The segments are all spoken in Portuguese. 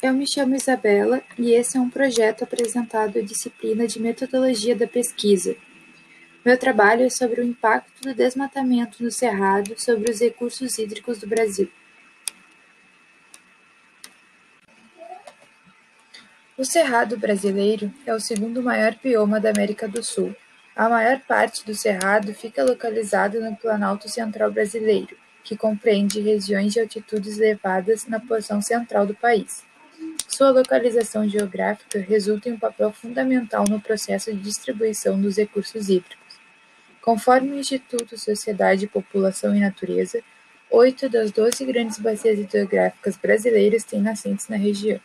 Eu me chamo Isabela e esse é um projeto apresentado à disciplina de Metodologia da Pesquisa. Meu trabalho é sobre o impacto do desmatamento no Cerrado sobre os recursos hídricos do Brasil. O Cerrado brasileiro é o segundo maior bioma da América do Sul. A maior parte do Cerrado fica localizada no Planalto Central brasileiro, que compreende regiões de altitudes elevadas na porção central do país. Sua localização geográfica resulta em um papel fundamental no processo de distribuição dos recursos hídricos. Conforme o Instituto Sociedade, População e Natureza, 8 das 12 grandes bacias hidrográficas brasileiras têm nascentes na região.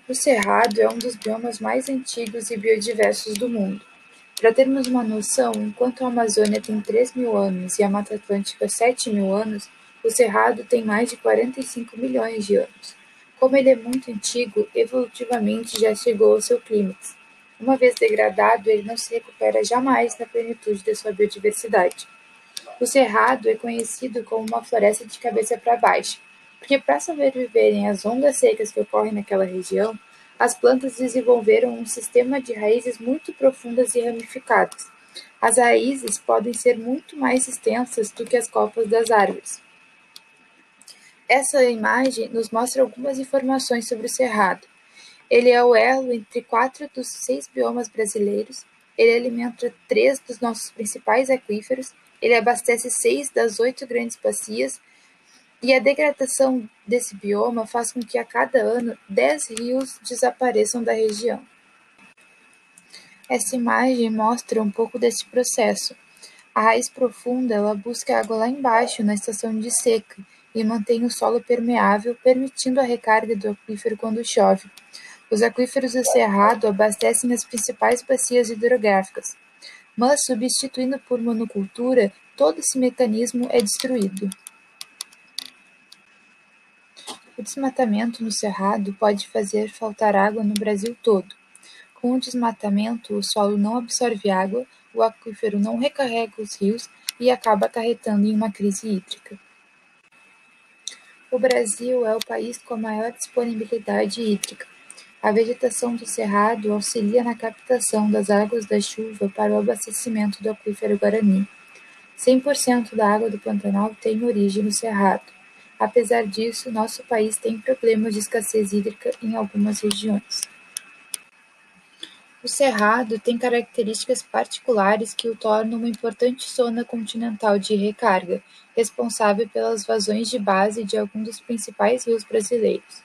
O Cerrado é um dos biomas mais antigos e biodiversos do mundo. Para termos uma noção, enquanto a Amazônia tem 3.000 anos e a Mata Atlântica 7.000 anos, o Cerrado tem mais de 45 milhões de anos. Como ele é muito antigo, evolutivamente já chegou ao seu clímax. Uma vez degradado, ele não se recupera jamais na plenitude da sua biodiversidade. O Cerrado é conhecido como uma floresta de cabeça para baixo, porque para sobreviverem às ondas secas que ocorrem naquela região, as plantas desenvolveram um sistema de raízes muito profundas e ramificadas. As raízes podem ser muito mais extensas do que as copas das árvores. Essa imagem nos mostra algumas informações sobre o Cerrado. Ele é o elo entre 4 dos 6 biomas brasileiros, ele alimenta 3 dos nossos principais aquíferos, ele abastece 6 das 8 grandes bacias, e a degradação desse bioma faz com que a cada ano 10 rios desapareçam da região. Essa imagem mostra um pouco desse processo. A raiz profunda ela busca água lá embaixo, na estação de seca, e mantém o solo permeável, permitindo a recarga do aquífero quando chove. Os aquíferos do Cerrado abastecem as principais bacias hidrográficas, mas substituindo por monocultura, todo esse mecanismo é destruído. O desmatamento no Cerrado pode fazer faltar água no Brasil todo. Com o desmatamento, o solo não absorve água, o aquífero não recarrega os rios e acaba acarretando em uma crise hídrica. O Brasil é o país com a maior disponibilidade hídrica. A vegetação do Cerrado auxilia na captação das águas da chuva para o abastecimento do aquífero Guarani. 100% da água do Pantanal tem origem no Cerrado. Apesar disso, nosso país tem problemas de escassez hídrica em algumas regiões. O Cerrado tem características particulares que o tornam uma importante zona continental de recarga, responsável pelas vazões de base de alguns dos principais rios brasileiros.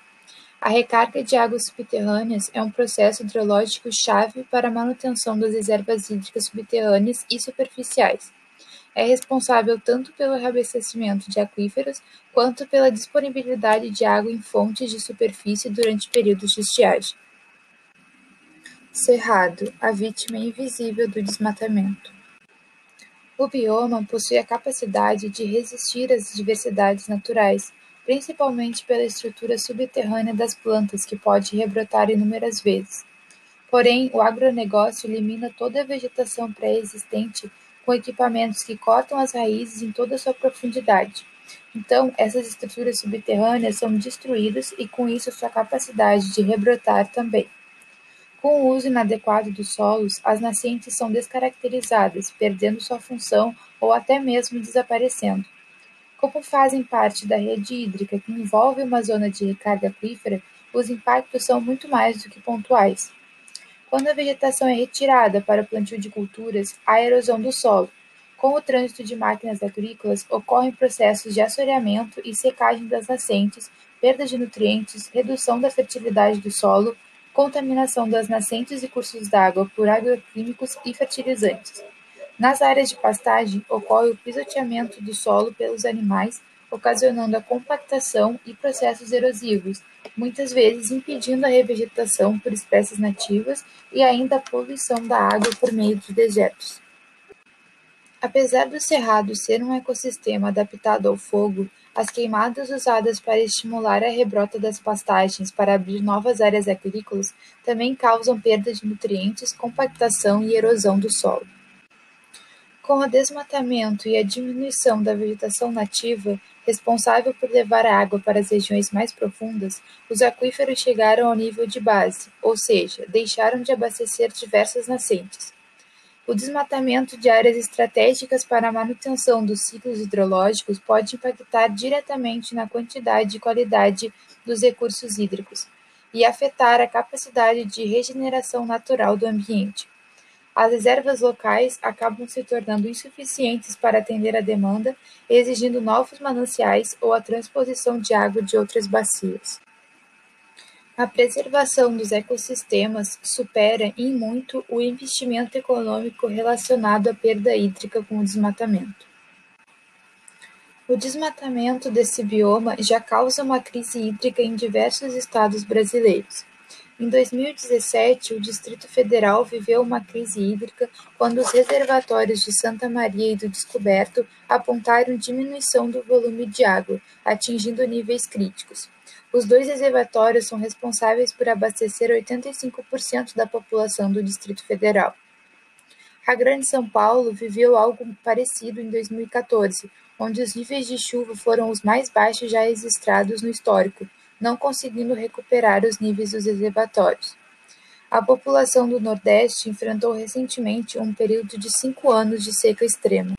A recarga de águas subterrâneas é um processo hidrológico chave para a manutenção das reservas hídricas subterrâneas e superficiais. É responsável tanto pelo reabastecimento de aquíferos quanto pela disponibilidade de água em fontes de superfície durante períodos de estiagem. Cerrado, a vítima invisível do desmatamento. O bioma possui a capacidade de resistir às diversidades naturais, principalmente pela estrutura subterrânea das plantas que pode rebrotar inúmeras vezes. Porém, o agronegócio elimina toda a vegetação pré-existente com equipamentos que cortam as raízes em toda a sua profundidade. Então, essas estruturas subterrâneas são destruídas e com isso sua capacidade de rebrotar também. Com o uso inadequado dos solos, as nascentes são descaracterizadas, perdendo sua função ou até mesmo desaparecendo. Como fazem parte da rede hídrica que envolve uma zona de recarga aquífera, os impactos são muito mais do que pontuais. Quando a vegetação é retirada para o plantio de culturas, há erosão do solo. Com o trânsito de máquinas agrícolas, ocorrem processos de assoreamento e secagem das nascentes, perda de nutrientes, redução da fertilidade do solo, contaminação das nascentes e cursos d'água por agroquímicos e fertilizantes. Nas áreas de pastagem, ocorre o pisoteamento do solo pelos animais, ocasionando a compactação e processos erosivos, muitas vezes impedindo a revegetação por espécies nativas e ainda a poluição da água por meio dos dejetos. Apesar do cerrado ser um ecossistema adaptado ao fogo, as queimadas usadas para estimular a rebrota das pastagens para abrir novas áreas agrícolas também causam perda de nutrientes, compactação e erosão do solo. Com o desmatamento e a diminuição da vegetação nativa, responsável por levar a água para as regiões mais profundas, os aquíferos chegaram ao nível de base, ou seja, deixaram de abastecer diversas nascentes. O desmatamento de áreas estratégicas para a manutenção dos ciclos hidrológicos pode impactar diretamente na quantidade e qualidade dos recursos hídricos e afetar a capacidade de regeneração natural do ambiente. As reservas locais acabam se tornando insuficientes para atender a demanda, exigindo novos mananciais ou a transposição de água de outras bacias. A preservação dos ecossistemas supera em muito o investimento econômico relacionado à perda hídrica com o desmatamento. O desmatamento desse bioma já causa uma crise hídrica em diversos estados brasileiros. Em 2017, o Distrito Federal viveu uma crise hídrica quando os reservatórios de Santa Maria e do Descoberto apontaram diminuição do volume de água, atingindo níveis críticos. Os dois reservatórios são responsáveis por abastecer 85% da população do Distrito Federal. A Grande São Paulo viveu algo parecido em 2014, onde os níveis de chuva foram os mais baixos já registrados no histórico, não conseguindo recuperar os níveis dos reservatórios. A população do Nordeste enfrentou recentemente um período de 5 anos de seca extrema.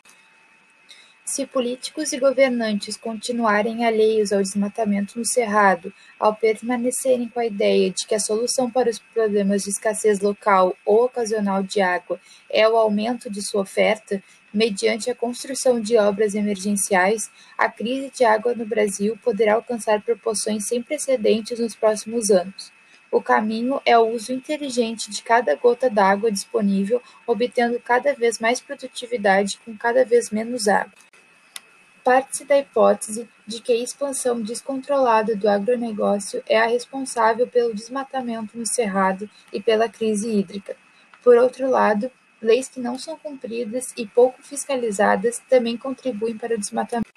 Se políticos e governantes continuarem alheios ao desmatamento no Cerrado, ao permanecerem com a ideia de que a solução para os problemas de escassez local ou ocasional de água é o aumento de sua oferta, mediante a construção de obras emergenciais, a crise de água no Brasil poderá alcançar proporções sem precedentes nos próximos anos. O caminho é o uso inteligente de cada gota d'água disponível, obtendo cada vez mais produtividade com cada vez menos água. Parte-se da hipótese de que a expansão descontrolada do agronegócio é a responsável pelo desmatamento no Cerrado e pela crise hídrica. Por outro lado, leis que não são cumpridas e pouco fiscalizadas também contribuem para o desmatamento.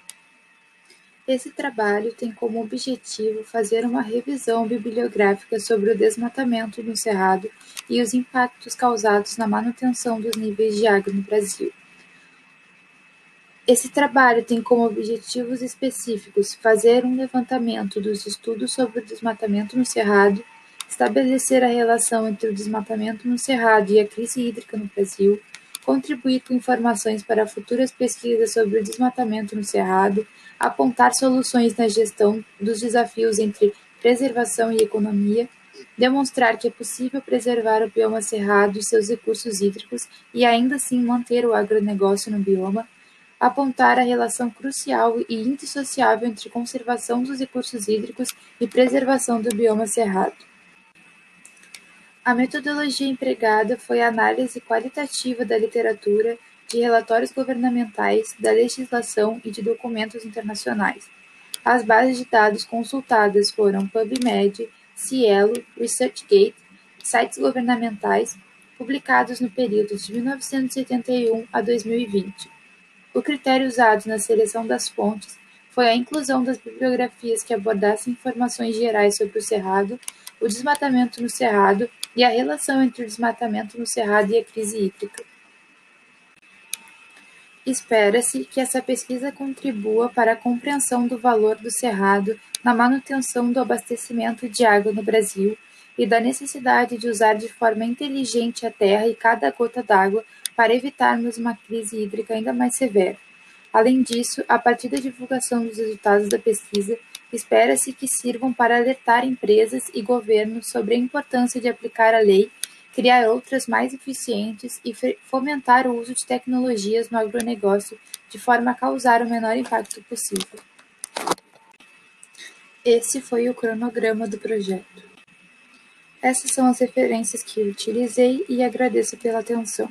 Esse trabalho tem como objetivo fazer uma revisão bibliográfica sobre o desmatamento no Cerrado e os impactos causados na manutenção dos níveis de água no Brasil. Esse trabalho tem como objetivos específicos fazer um levantamento dos estudos sobre o desmatamento no Cerrado, estabelecer a relação entre o desmatamento no Cerrado e a crise hídrica no Brasil, contribuir com informações para futuras pesquisas sobre o desmatamento no Cerrado, apontar soluções na gestão dos desafios entre preservação e economia, demonstrar que é possível preservar o bioma cerrado e seus recursos hídricos e ainda assim manter o agronegócio no bioma, apontar a relação crucial e indissociável entre conservação dos recursos hídricos e preservação do bioma cerrado. A metodologia empregada foi a análise qualitativa da literatura, de relatórios governamentais, da legislação e de documentos internacionais. As bases de dados consultadas foram PubMed, Cielo, ResearchGate, sites governamentais, publicados no período de 1981 a 2020. O critério usado na seleção das fontes foi a inclusão das bibliografias que abordassem informações gerais sobre o Cerrado, o desmatamento no Cerrado e a relação entre o desmatamento no Cerrado e a crise hídrica. Espera-se que essa pesquisa contribua para a compreensão do valor do Cerrado na manutenção do abastecimento de água no Brasil e da necessidade de usar de forma inteligente a terra e cada gota d'água para evitarmos uma crise hídrica ainda mais severa. Além disso, a partir da divulgação dos resultados da pesquisa, espera-se que sirvam para alertar empresas e governos sobre a importância de aplicar a lei, criar outras mais eficientes e fomentar o uso de tecnologias no agronegócio de forma a causar o menor impacto possível. Esse foi o cronograma do projeto. Essas são as referências que eu utilizei e agradeço pela atenção.